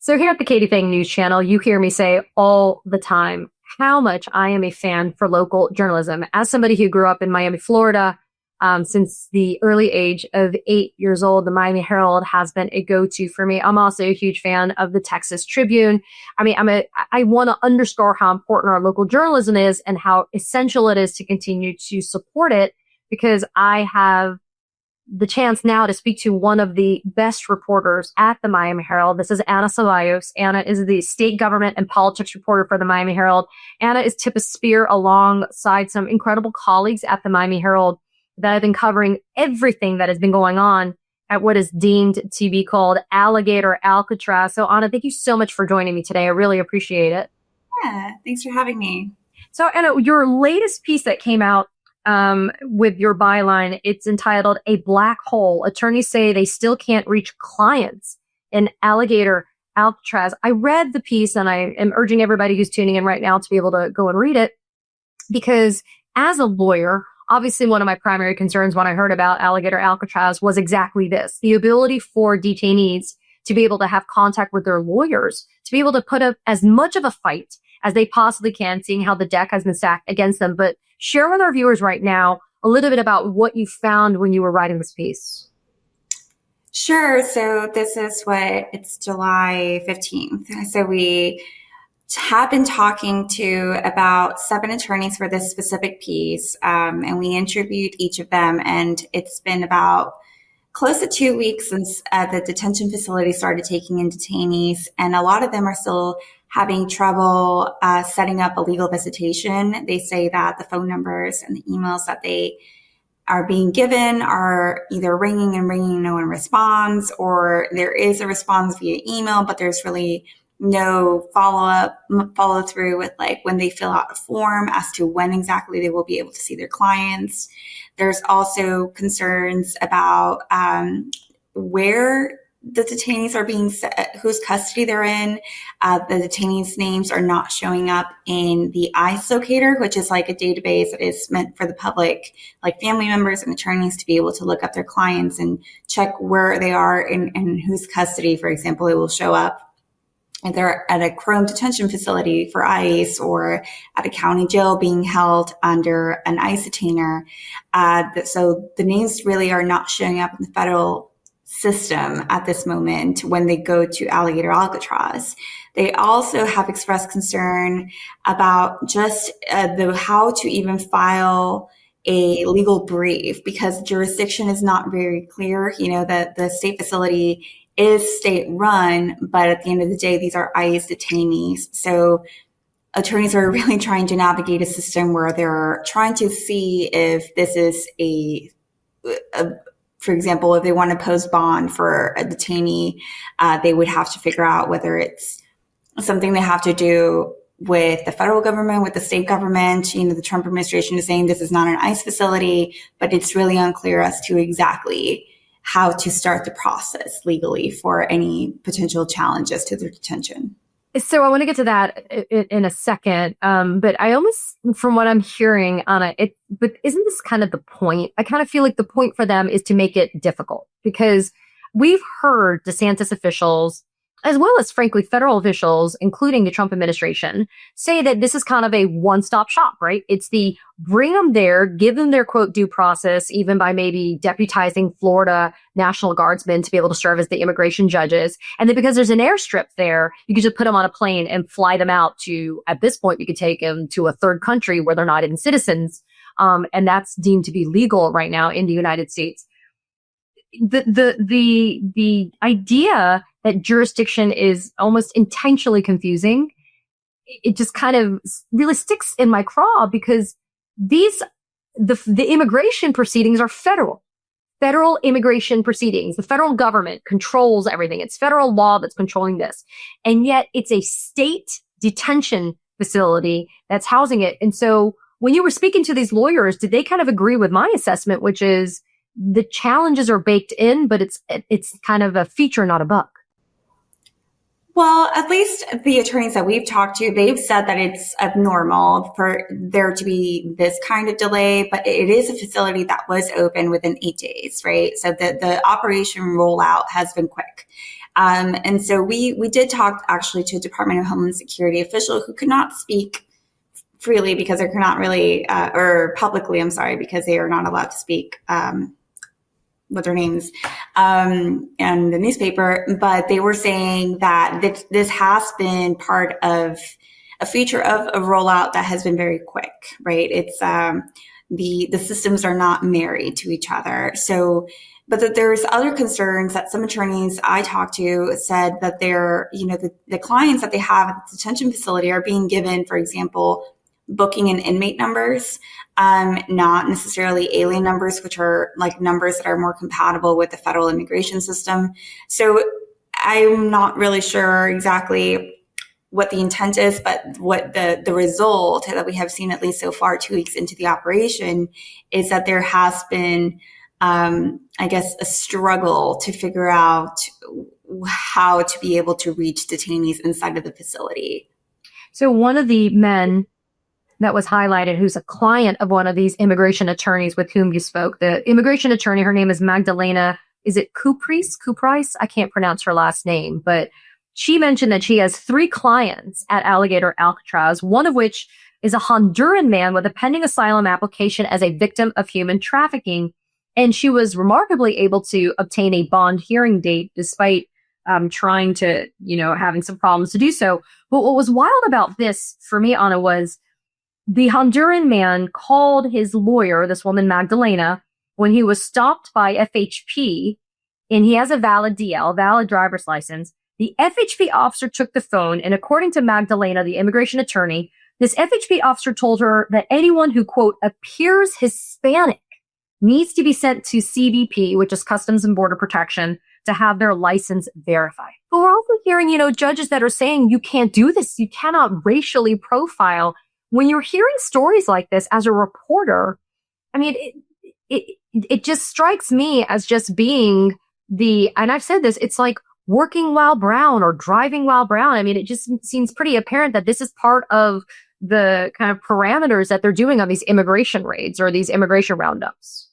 So here at the Katie Phang News Channel, you hear me say all the time how much I am a fan for local journalism. As somebody who grew up in Miami, Florida, since the early age of 8 years old, the Miami Herald has been a go-to for me. I'm also a huge fan of the Texas Tribune. I mean, I want to underscore how important our local journalism is and how essential it is to continue to support it, because I have the chance now to speak to one of the best reporters at the Miami Herald. This is Anna Ceballos. Anna is the state government and politics reporter for the Miami Herald. Anna is tip of spear alongside some incredible colleagues at the Miami Herald that have been covering everything that has been going on at what is deemed to be called Alligator Alcatraz. So Anna, thank you so much for joining me today. I really appreciate it. Yeah, thanks for having me. So Anna, your latest piece that came out with your byline, it's entitled "A Black Hole. Attorneys Say They Still Can't Reach Clients in Alligator Alcatraz." I read the piece, and I am urging everybody who's tuning in right now to be able to go and read it, because as a lawyer, obviously one of my primary concerns when I heard about Alligator Alcatraz was exactly this: the ability for detainees to be able to have contact with their lawyers, to be able to put up as much of a fight as they possibly can, seeing how the deck has been stacked against them. But share with our viewers right now a little bit about what you found when you were writing this piece. Sure. So it's July 15th. So we have been talking to about 7 attorneys for this specific piece, and we interviewed each of them. And it's been about close to 2 weeks since the detention facility started taking in detainees, and a lot of them are still having trouble setting up a legal visitation. They say that the phone numbers and the emails that they are being given are either ringing and ringing, no one responds, or there is a response via email, but there's really no follow through with like when they fill out a form as to when exactly they will be able to see their clients. There's also concerns about where the detainees are being set, whose custody they're in. The detainees' names are not showing up in the ICE locator, which is like a database that is meant for the public, like family members and attorneys, to be able to look up their clients and check where they are in whose custody. For example, it will show up if they're at a Chrome detention facility for ICE or at a county jail being held under an ICE detainer. So the names really are not showing up in the federal system at this moment when they go to Alligator Alcatraz. They also have expressed concern about just how to even file a legal brief, because jurisdiction is not very clear. You know, that the state facility is state run, but at the end of the day, these are ICE detainees. So attorneys are really trying to navigate a system where they're trying to see if this is for example, if they want to post bond for a detainee, they would have to figure out whether it's something they have to do with the federal government, with the state government. You know, the Trump administration is saying this is not an ICE facility, but it's really unclear as to exactly how to start the process legally for any potential challenges to their detention. So I want to get to that in a second. But I almost, from what I'm hearing, Anna, but isn't this kind of the point? I kind of feel like the point for them is to make it difficult, because we've heard DeSantis officials, as well as, frankly, federal officials, including the Trump administration, say that this is kind of a one-stop shop, right? It's the bring them there, give them their, quote, due process, even by maybe deputizing Florida National Guardsmen to be able to serve as the immigration judges. And then because there's an airstrip there, you can just put them on a plane and fly them out to, at this point, you could take them to a third country where they're not even citizens. And that's deemed to be legal right now in the United States. The idea that jurisdiction is almost intentionally confusing, it just kind of really sticks in my craw, because the immigration proceedings are federal immigration proceedings. The federal government controls everything. It's federal law that's controlling this. And yet it's a state detention facility that's housing it. And so when you were speaking to these lawyers, did they kind of agree with my assessment, which is the challenges are baked in, but it's kind of a feature, not a bug? Well, at least the attorneys that we've talked to, they've said that it's abnormal for there to be this kind of delay, but it is a facility that was open within 8 days, right? So the operation rollout has been quick. And so we did talk actually to a Department of Homeland Security official who could not speak freely because they're not really, or publicly, I'm sorry, because they are not allowed to speak with their names and the newspaper. But they were saying that this has been part of a feature of a rollout that has been very quick, right? It's the systems are not married to each other. So, but that there's other concerns that some attorneys I talked to said that the clients that they have at the detention facility are being given, for example, booking and inmate numbers, not necessarily alien numbers, which are like numbers that are more compatible with the federal immigration system. So I'm not really sure exactly what the intent is, but what the result that we have seen, at least so far, 2 weeks into the operation, is that there has been, I guess, a struggle to figure out how to be able to reach detainees inside of the facility. So one of the men that was highlighted, who's a client of one of these immigration attorneys with whom you spoke, the immigration attorney, her name is Magdalena, is it Kupris? I can't pronounce her last name, but she mentioned that she has 3 clients at Alligator Alcatraz, one of which is a Honduran man with a pending asylum application as a victim of human trafficking. And she was remarkably able to obtain a bond hearing date despite trying to, having some problems to do so. But what was wild about this for me, Anna, was the Honduran man called his lawyer, this woman Magdalena, when he was stopped by FHP, and he has a valid DL, valid driver's license. The FHP officer took the phone, and according to Magdalena, the immigration attorney, this FHP officer told her that anyone who, quote, appears Hispanic needs to be sent to CBP, which is Customs and Border Protection, to have their license verified. But we're also hearing, judges that are saying you can't do this. You cannot racially profile. When you're hearing stories like this as a reporter, I mean, it just strikes me as just being and I've said this, it's like working while brown or driving while brown. I mean, it just seems pretty apparent that this is part of the kind of parameters that they're doing on these immigration raids or these immigration roundups.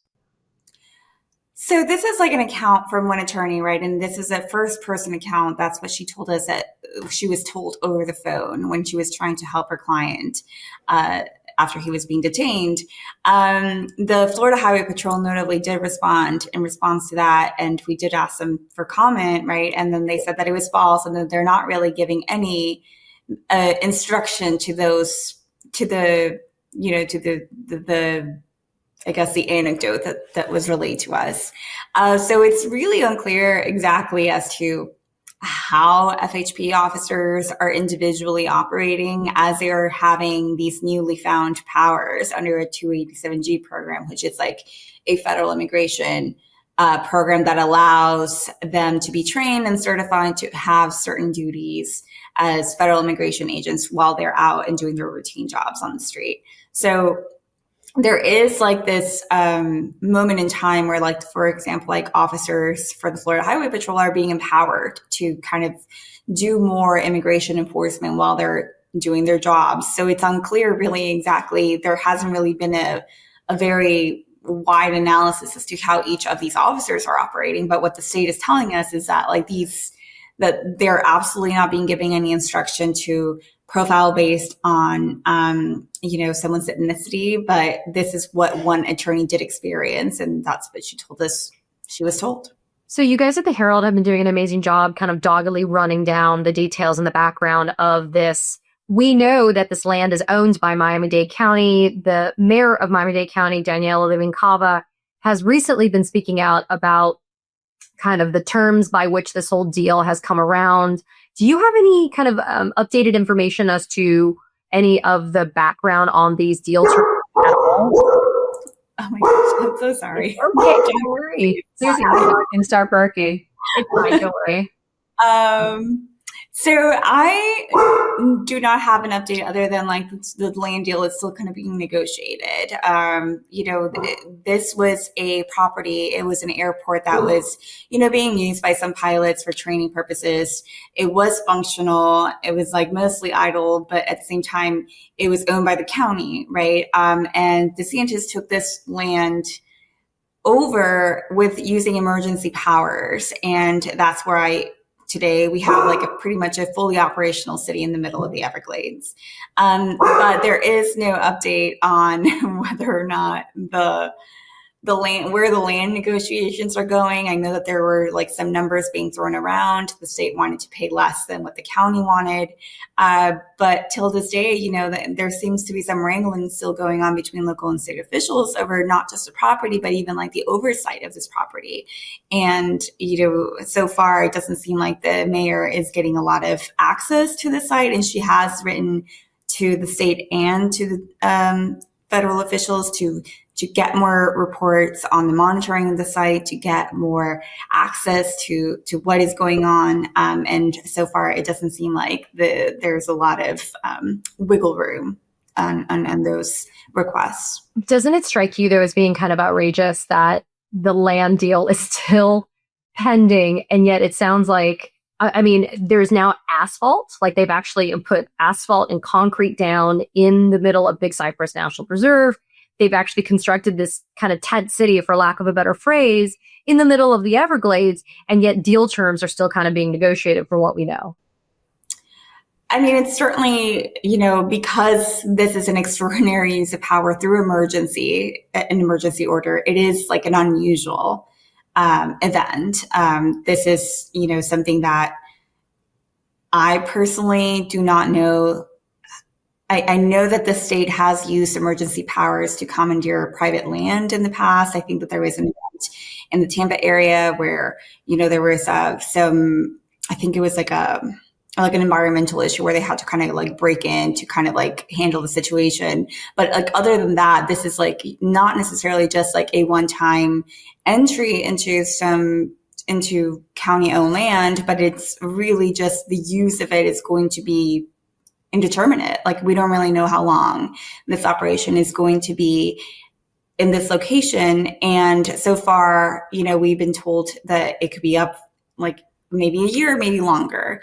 So this is like an account from one attorney, right? And this is a first person account. That's what she told us that she was told over the phone when she was trying to help her client after he was being detained. The Florida Highway Patrol notably did respond in response to that. And we did ask them for comment, right? And then they said that it was false and that they're not really giving any instruction to the I guess the anecdote that was relayed to us. So it's really unclear exactly as to how FHP officers are individually operating as they are having these newly found powers under a 287G program, which is like a federal immigration program that allows them to be trained and certified to have certain duties as federal immigration agents while they're out and doing their routine jobs on the street. So there is like this moment in time where, like, for example, like officers for the Florida Highway Patrol are being empowered to kind of do more immigration enforcement while they're doing their jobs. So it's unclear really exactly. There hasn't really been a very wide analysis as to how each of these officers are operating. But what the state is telling us is that that they're absolutely not being given any instruction to profile based on, someone's ethnicity, but this is what one attorney did experience. And that's what she told us she was told. So you guys at the Herald have been doing an amazing job kind of doggedly running down the details in the background of this. We know that this land is owned by Miami-Dade County. The mayor of Miami-Dade County, Daniela Levin-Cava, has recently been speaking out about kind of the terms by which this whole deal has come around. Do you have any kind of updated information as to any of the background on these deals at all? Oh my gosh, I'm so sorry. Okay, don't worry. Seriously, I can start barking. It's fine, don't worry. So I do not have an update other than like the land deal is still kind of being negotiated. This was a property. It was an airport that was, being used by some pilots for training purposes. It was functional. It was like mostly idle, but at the same time, it was owned by the county, right? And DeSantis took this land over with using emergency powers. And that's where I today we have like pretty much a fully operational city in the middle of the Everglades. But there is no update on whether or not where the land negotiations are going. I know that there were like some numbers being thrown around. The state wanted to pay less than what the county wanted. But till this day, there seems to be some wrangling still going on between local and state officials over not just the property, but even like the oversight of this property. And, so far it doesn't seem like the mayor is getting a lot of access to the site. And she has written to the state and to the federal officials to get more reports on the monitoring of the site, to get more access to what is going on. And so far, it doesn't seem like there's a lot of wiggle room on those requests. Doesn't it strike you, though, as being kind of outrageous that the land deal is still pending, and yet it sounds like, there's now asphalt, like they've actually put asphalt and concrete down in the middle of Big Cypress National Preserve. They've actually constructed this kind of tent city, for lack of a better phrase, in the middle of the Everglades, and yet deal terms are still kind of being negotiated from what we know. It's certainly, because this is an extraordinary use of power through an emergency order, it is like an unusual event. This is, something that I personally do not know. I know that the state has used emergency powers to commandeer private land in the past. I think that there was an event in the Tampa area where, there was I think it was like an environmental issue where they had to kind of like break in to kind of like handle the situation. But like, other than that, this is like not necessarily just like a one-time entry into county-owned land, but it's really just the use of it is going to be indeterminate. Like, we don't really know how long this operation is going to be in this location. And so far, we've been told that it could be up like maybe a year, maybe longer.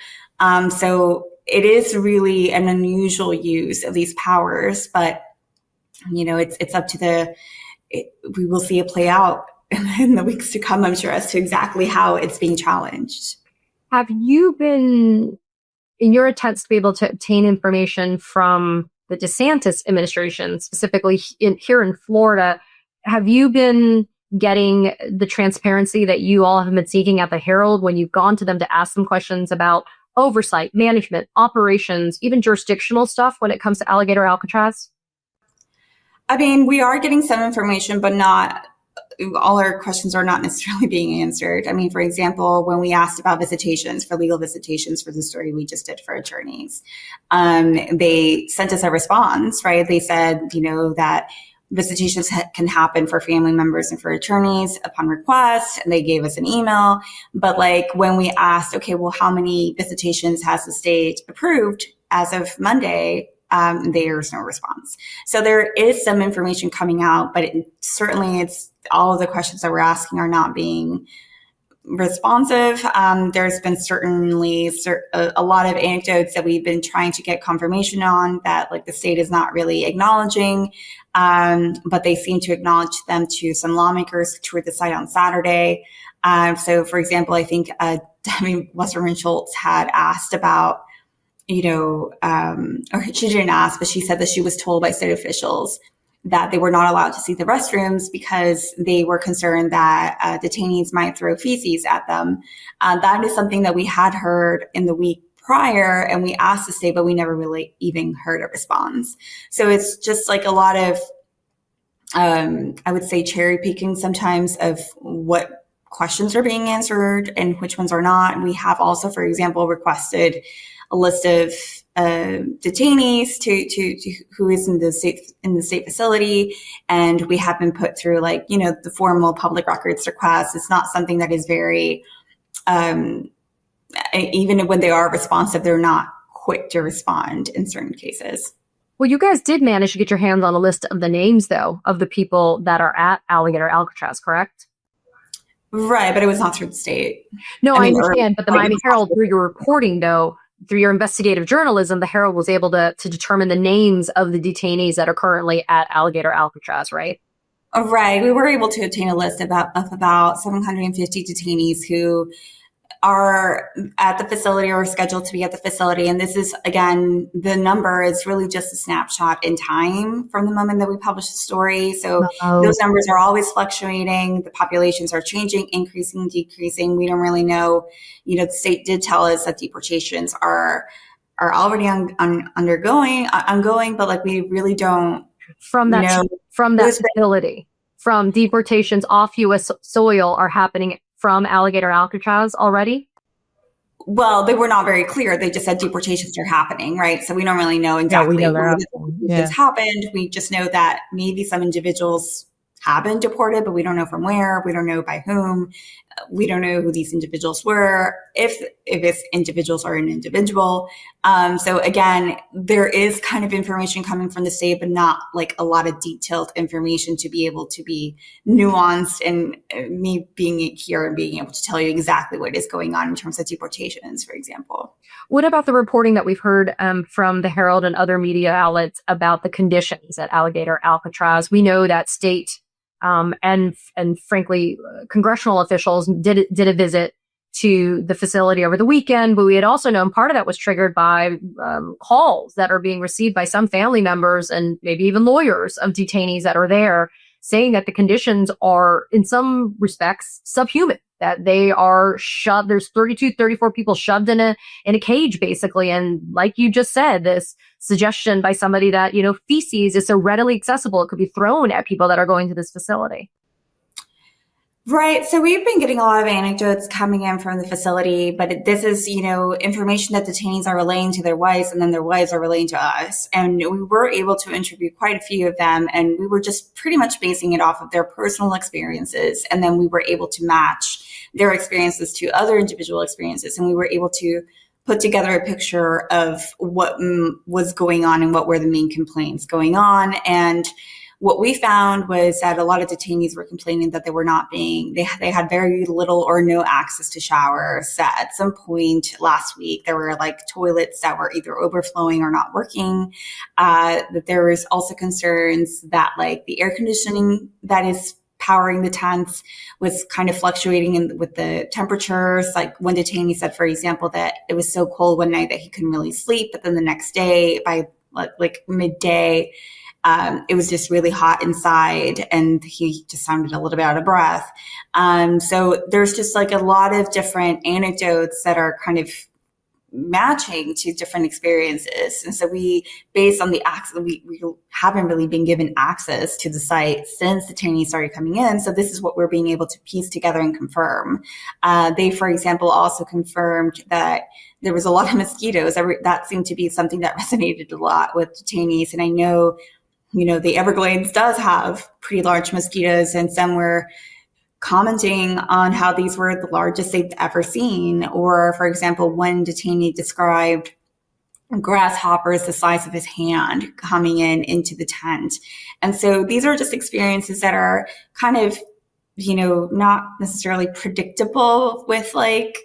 So it is really an unusual use of these powers, but it's up to we will see it play out in the weeks to come, I'm sure, as to exactly how it's being challenged. Have you been, in your attempts to be able to obtain information from the DeSantis administration, specifically here in Florida, have you been getting the transparency that you all have been seeking at the Herald when you've gone to them to ask them questions about oversight, management, operations, even jurisdictional stuff when it comes to Alligator Alcatraz? We are getting some information, but not all our questions are not necessarily being answered. For example, when we asked about visitations, for legal visitations for the story we just did for attorneys, they sent us a response, right? They said, that visitations can happen for family members and for attorneys upon request, and they gave us an email. But like, when we asked, okay, well, how many visitations has the state approved as of Monday? There's no response. So there is some information coming out, but it's all of the questions that we're asking are not being responsive. There's been certainly a lot of anecdotes that we've been trying to get confirmation on that, like, the state is not really acknowledging, but they seem to acknowledge them to some lawmakers who toured the site on Saturday. So, for example, I think Debbie Wasserman Schultz had asked about, or she didn't ask, but she said that she was told by state officials that they were not allowed to see the restrooms because they were concerned that detainees might throw feces at them. That is something that we had heard in the week prior, and we asked the state, but we never really even heard a response. So it's just like a lot of, I would say, cherry picking sometimes of what questions are being answered and which ones are not. We have also, for example, requested a list of detainees to who is in the state facility, and we have been put through the formal public records request. It's not something that is very even when they are responsive, they're not quick to respond in certain cases. Well, you guys did manage to get your hands on a list of the names, though, of the people that are at Alligator Alcatraz, correct? Right, but it was not through the state. No, I understand, but the Miami Herald, through your reporting, though, through your investigative journalism, the Herald was able to determine the names of the detainees that are currently at Alligator Alcatraz, right? Right. We were able to obtain a list of about 750 detainees who are at the facility or scheduled to be at the facility. And this is, again, the number is really just a snapshot in time from the moment that we publish the story. So Oh, those numbers are always fluctuating. The populations are changing, increasing, decreasing. We don't really know. The state did tell us that deportations are already ongoing, but like we really don't from that know. from that facility, from deportations off U.S. soil are happening from Alligator Alcatraz already? Well, they were not very clear. They just said deportations are happening, right? So we don't really know Yeah, we exactly know they're where the happening. deportations happened. We just know that maybe some individuals have been deported, but we don't know from where. We don't know by whom. We don't know who these individuals were, if individuals are an individual. So again, there is kind of information coming from the state, but not like a lot of detailed information to be able to be nuanced, and me being here and being able to tell you exactly what is going on in terms of deportations, for example. What about the reporting that we've heard from the Herald and other media outlets about the conditions at Alligator Alcatraz? We know that state and frankly, congressional officials did a visit to the facility over the weekend, but we had also known part of that was triggered by calls that are being received by some family members and maybe even lawyers of detainees that are there, saying that the conditions are, in some respects, subhuman, that they are shoved. There's 34 people shoved in a cage, basically. And like you just said, this suggestion by somebody that, feces is so readily accessible, it could be thrown at people that are going to this facility. Right. So we've been getting a lot of anecdotes coming in from the facility, but this is, information that detainees are relaying to their wives, and then their wives are relaying to us. And we were able to interview quite a few of them, and we were just pretty much basing it off of their personal experiences. And then we were able to match their experiences to other individual experiences. And we were able to put together a picture of what was going on and what were the main complaints going on. And what we found was that a lot of detainees were complaining that they had very little or no access to showers. That at some point last week, there were like toilets that were either overflowing or not working. That there was also concerns that like the air conditioning that is powering the tents was kind of fluctuating with the temperatures. Like one detainee said, for example, that it was so cold one night that he couldn't really sleep, but then the next day by like midday, it was just really hot inside and he just sounded a little bit out of breath. So there's just like a lot of different anecdotes that are kind of matching to different experiences. And so we, based on the access, we haven't really been given access to the site since the detainees started coming in. So this is what we're being able to piece together and confirm. They, for example, also confirmed that there was a lot of mosquitoes. That seemed to be something that resonated a lot with detainees. And I know, the Everglades does have pretty large mosquitoes, and some were commenting on how these were the largest they've ever seen. Or, for example, one detainee described grasshoppers the size of his hand coming into the tent. And so these are just experiences that are kind of, not necessarily predictable with like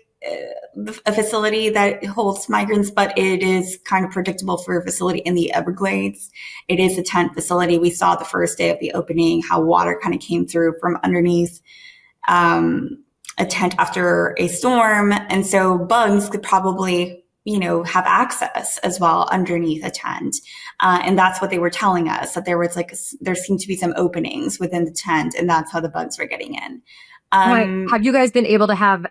a facility that holds migrants, but it is kind of predictable for a facility in the Everglades. It is a tent facility. We saw the first day of the opening how water kind of came through from underneath a tent after a storm. And so bugs could probably, have access as well underneath a tent. And that's what they were telling us, that there seemed to be some openings within the tent, and that's how the bugs were getting in. Have you guys been able to have,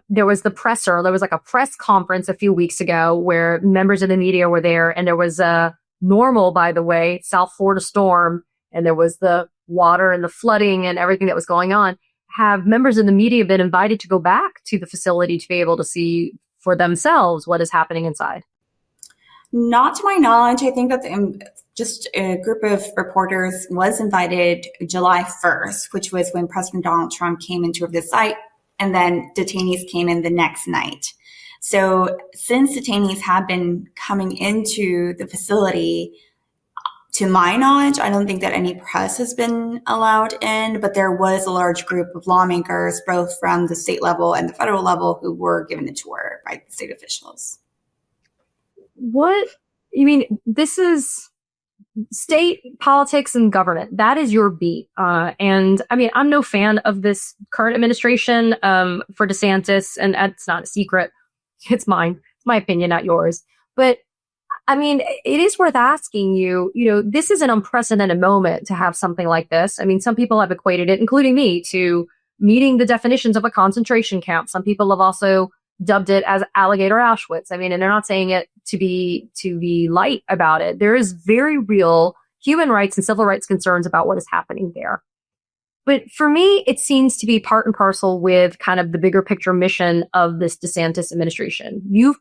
there was like a press conference a few weeks ago where members of the media were there, and there was a normal, by the way, South Florida storm, and there was the water and the flooding and everything that was going on. Have members of the media been invited to go back to the facility to be able to see for themselves what is happening inside? Not to my knowledge. I think that just a group of reporters was invited July 1st, which was when President Donald Trump came into the site, and then detainees came in the next night. So since detainees have been coming into the facility, to my knowledge, I don't think that any press has been allowed in, but there was a large group of lawmakers, both from the state level and the federal level, who were given a tour by the state officials. What, you mean, this is state politics and government, that is your beat. And I mean, I'm no fan of this current administration for DeSantis, and it's not a secret. It's mine. It's my opinion, not yours. But I mean, it is worth asking you, this is an unprecedented moment to have something like this. I mean, some people have equated it, including me, to meeting the definitions of a concentration camp. Some people have also dubbed it as Alligator Auschwitz. I mean, and they're not saying it to be light about it. There is very real human rights and civil rights concerns about what is happening there. But for me, it seems to be part and parcel with kind of the bigger picture mission of this DeSantis administration. You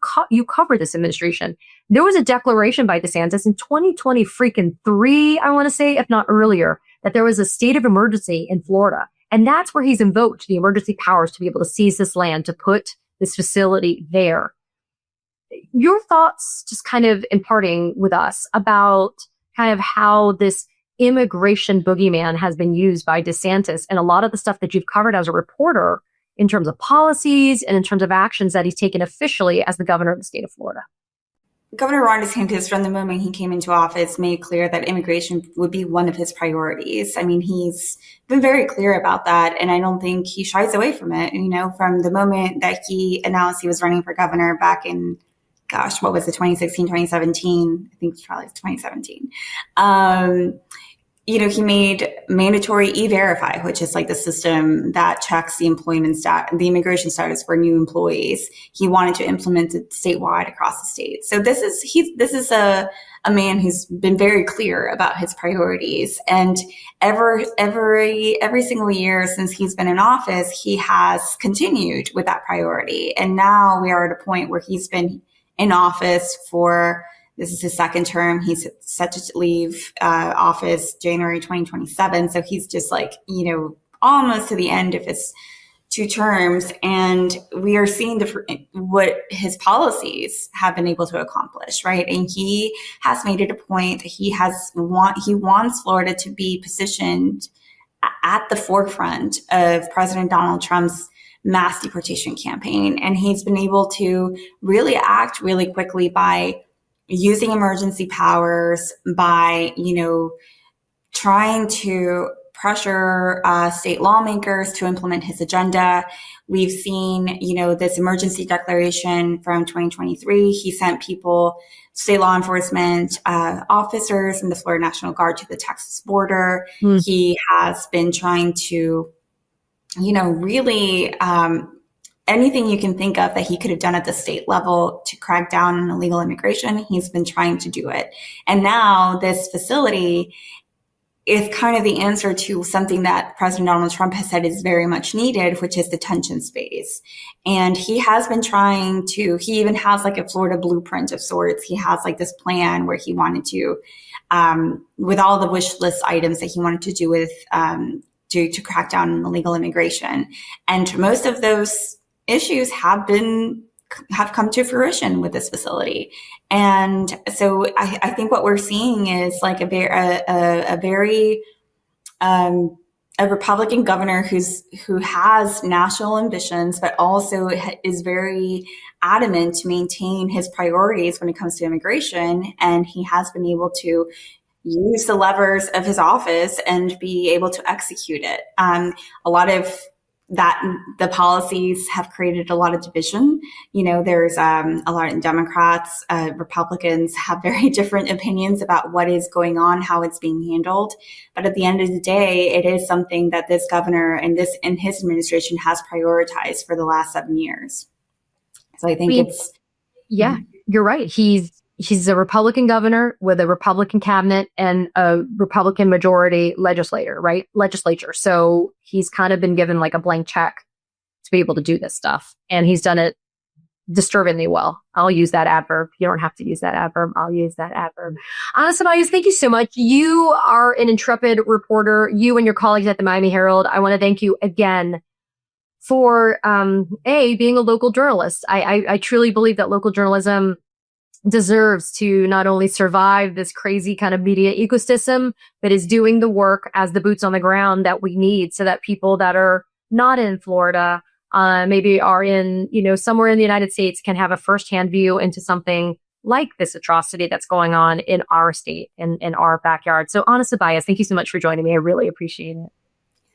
covered this administration. There was a declaration by DeSantis in 2023, I want to say, if not earlier, that there was a state of emergency in Florida. And that's where he's invoked the emergency powers to be able to seize this land, to put this facility there. Your thoughts, just kind of imparting with us about kind of how this immigration boogeyman has been used by DeSantis and a lot of the stuff that you've covered as a reporter in terms of policies and in terms of actions that he's taken officially as the governor of the state of Florida. Governor Ron DeSantis, from the moment he came into office, made clear that immigration would be one of his priorities. I mean, he's been very clear about that, and I don't think he shies away from it. From the moment that he announced he was running for governor back in, what was it, 2016, 2017? I think it's probably 2017. He made mandatory E-Verify, which is like the system that checks the the immigration status for new employees. He wanted to implement it statewide across the state. So this is a man who's been very clear about his priorities. And every single year since he's been in office, he has continued with that priority. And now we are at a point where he's been in office this is his second term. He's set to leave office January 2027. So he's just almost to the end of his 2 terms. And we are seeing what his policies have been able to accomplish, right? And he has made it a point that he wants Florida to be positioned at the forefront of President Donald Trump's mass deportation campaign. And he's been able to really act really quickly by using emergency powers, by, trying to pressure state lawmakers to implement his agenda. We've seen, this emergency declaration from 2023. He sent state law enforcement officers in the Florida National Guard to the Texas border. He has been trying to, really anything you can think of that he could have done at the state level to crack down on illegal immigration, he's been trying to do it. And now this facility is kind of the answer to something that President Donald Trump has said is very much needed, which is detention space. And he has been he even has like a Florida blueprint of sorts. He has like this plan where he wanted to, with all the wish list items that he wanted to do with, to crack down on illegal immigration. And most of those issues have come to fruition with this facility. And so I think what we're seeing is like a Republican governor who has national ambitions, but also is very adamant to maintain his priorities when it comes to immigration. And he has been able to use the levers of his office and be able to execute it. A lot of the policies have created a lot of division. There's a lot of Democrats, Republicans have very different opinions about what is going on, how it's being handled. But at the end of the day, it is something that this governor and his administration has prioritized for the last 7 years. So I think you're right. He's a Republican governor with a Republican cabinet and a Republican majority legislature. So he's kind of been given like a blank check to be able to do this stuff. And he's done it disturbingly well. I'll use that adverb. You don't have to use that adverb. I'll use that adverb. Ceballos, thank you so much. You are an intrepid reporter. You and your colleagues at the Miami Herald. I want to thank you again for, being a local journalist. I truly believe that local journalism deserves to not only survive this crazy kind of media ecosystem, but is doing the work as the boots on the ground that we need so that people that are not in Florida, maybe are in, somewhere in the United States, can have a firsthand view into something like this atrocity that's going on in our state and in our backyard. So Anna Ceballos, thank you so much for joining me. I really appreciate it.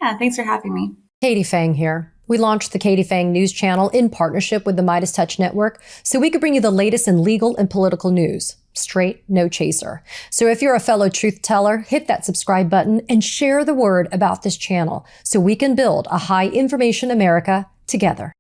Yeah, thanks for having me. Katie Phang here. We launched the Katie Phang News Channel in partnership with the Midas Touch Network so we could bring you the latest in legal and political news. Straight, no chaser. So if you're a fellow truth teller, hit that subscribe button and share the word about this channel so we can build a high information America together.